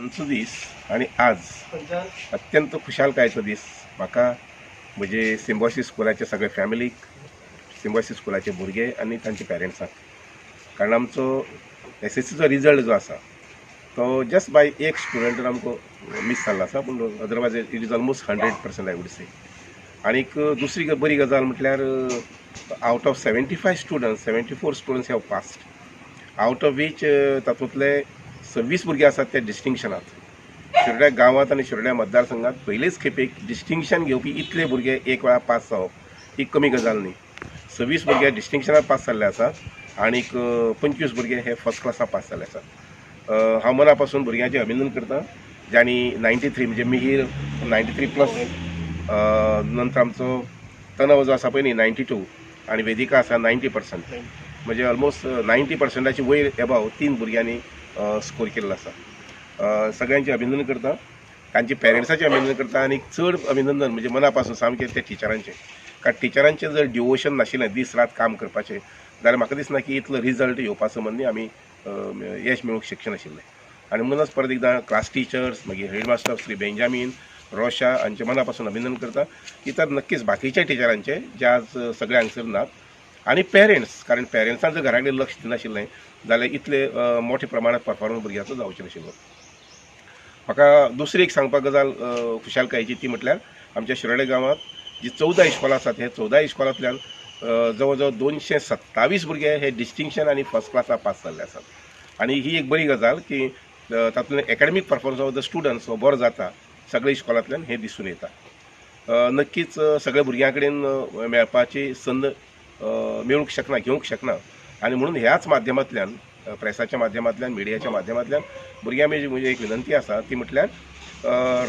आजचो दीस आणि आज अत्यंत खुशालकायेचो दीस म्हाका म्हणजे सिम्बॉयसिस स्कुलाचे सगळे फॅमिलीक, सिम्बॉयसिस स्कुलाचे भुरगे आणि तांचे पेरेंट्सांक. कारण आमचो SSCचो रिजल्ट जो आसा तो जस्ट बाय एक स्टुडंटान आमकां मिस जाल्लो आसा, पूण otherwise it is almost 100% I would से. आनीक दुसरी बरी गजाल म्हटल्यार out of 75 students 74 students have passed, out of which तातूंतले 26 भुरगे आसात ते डिस्टिंक्शनांत. शिरोड्या गांवांत आनी शिरोड्या मतदारसंघात पयलेच खेपेक डिस्टिंक्शन घेवपी इतले भुरगे एक वेळा पास जावप ही कमी गजाल न्ही. 26 भुरगे डिस्टिंक्शनांत पास जाल्ले आसात आनीक 25 भुरगे हे फर्स्ट क्लासाक पास जाल्ले आसात. हांव मना पासून भुरग्यांचें अभिनंदन करता ज्यांनी 93 म्हणजे मिहीर 93+, नंतर आमचो तनव जो आसा पळय न्ही 92 आनी वेदिका आसा 90%, म्हणजे ऑलमोस्ट 90%ची वयर एबाव 3 भुरग्यांनी स्कोर केल्लो आसा. सगळ्यांचे अभिनंदन करता, तांचे पेरेंट्साचें अभिनंदन करता आनी चड अभिनंदन म्हणजे मना पासून सामकें त्या टिचरांचें. कारण टिचरांचें जर डिवोशन नाशिल्लें दीस रात काम करपाचें जाल्यार म्हाका दिसना की इतलो रिजल्ट येवपा संबंदी आमी यश मेळूंक शकचे नाशिल्लें. आनी म्हणूनच परत एकदां क्लास टिचर्स मागीर हेडमास्टर श्री बेंजामीन रोशा हांचे मना पासून अभिनंदन करता. इतर नक्कीच बाकीच्या टिचरांचे जे आज सगळे हांगसर नात, आनी पेरेंट्स, कारण पेरेंट्सान जर घरा कडेन लक्ष दिनाशिल्लें जाल्यार इतले मोठ्या प्रमाणात परफॉर्मन्स भुरग्याचो जावचो नाशिल्लो. म्हाका दुसरी एक सांगपाक गजाल खुशालकायेची ती म्हटल्यार आमच्या शिरोडे गांवांत जी 14 इश्कॉलां आसात हे 14 इश्कॉलांतल्यान जवळ जवळ 227 भुरगे हे डिस्टिंक्शन आनी फर्स्ट क्लासाक पास जाल्ले आसात. आनी ही एक बरी गजाल की तातूंत academic performance of the students हो बरो जाता सगळ्या इश्कॉलांतल्यान हे दिसून येता. नक्कीच सगळ्या भुरग्यां कडेन मेळपाची संद मेळूंक शकना, घेवंक शकना, आनी म्हणून ह्याच माध्यमांतल्यान, प्रेसाच्या माध्यमांतल्यान, मिडियाच्या माध्यमांतल्यान भुरग्यां म्हणजे एक विनंती आसा ती म्हटल्यार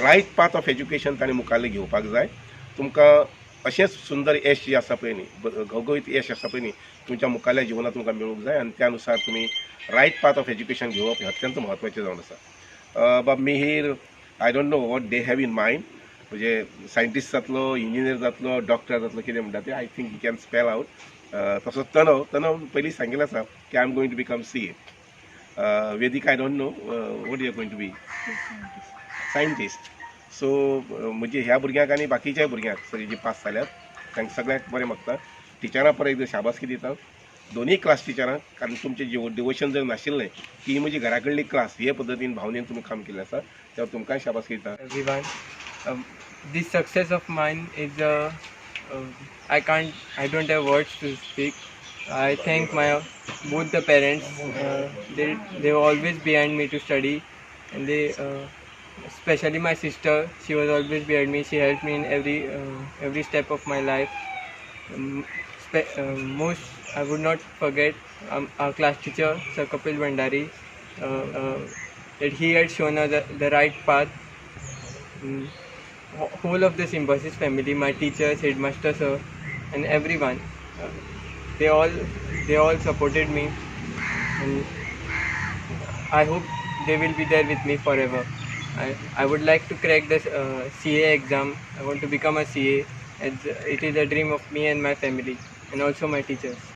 रायट पाथ ऑफ एज्युकेशन ताणें मुखाल्लें घेवपाक जाय. तुमकां अशेंच सुंदर यश जे आसा पळय न्ही, घवघवीत यश आसा पळय न्ही, तुमच्या मुखाल्ल्या जिवनात तुमकां मेळूंक जाय आनी त्या अनुसार तुमी रायट पाथ ऑफ एज्युकेशन घेवप हें अत्यंत म्हत्वाचें जावन आसा. बाब Mihir I don't know what they have in mind, म्हणजे सायंटिस्ट जातलो, इंजिनियर जातलो, डॉक्टर जातलो, कितें म्हणटा तें I think he can spell out. तसोच तनव पयलीं सांगिल्लें आसा की I am going to become CA. Vedika I don't know what you are going to be scientist. So म्हणजे ह्या भुरग्यांक आनी बाकीच्या भुरग्यांक सगळीं जी पास जाल्यात तांकां सगळ्यांक बरें मागता. टिचरां परत एकदां शाबासकी दिता, दोनूय क्लास टिचरांक, कारण तुमचें डिवोशन जर नाशिल्लें की म्हजी घरा कडली क्लास हे पद्दतीन भावनेन तुमी काम केल्लें आसा, त्या तुमकांय शाबासकी दिता. Everyone, this success of mine is I don't have words to speak. I thank my both the parents. They were always behind me to study, and they especially my sister. She was always behind me. She helped me in every step of my life. Most I would not forget our class teacher, Sir Kapil Bhandari, that he had shown us the right path. Whole of the Symbiosis family, my teachers, headmaster sir, and everyone, they all supported me, and I hope they will be there with me forever. I would like to crack this CA exam. I want to become a CA, as it is a dream of me and my family, and also my teachers.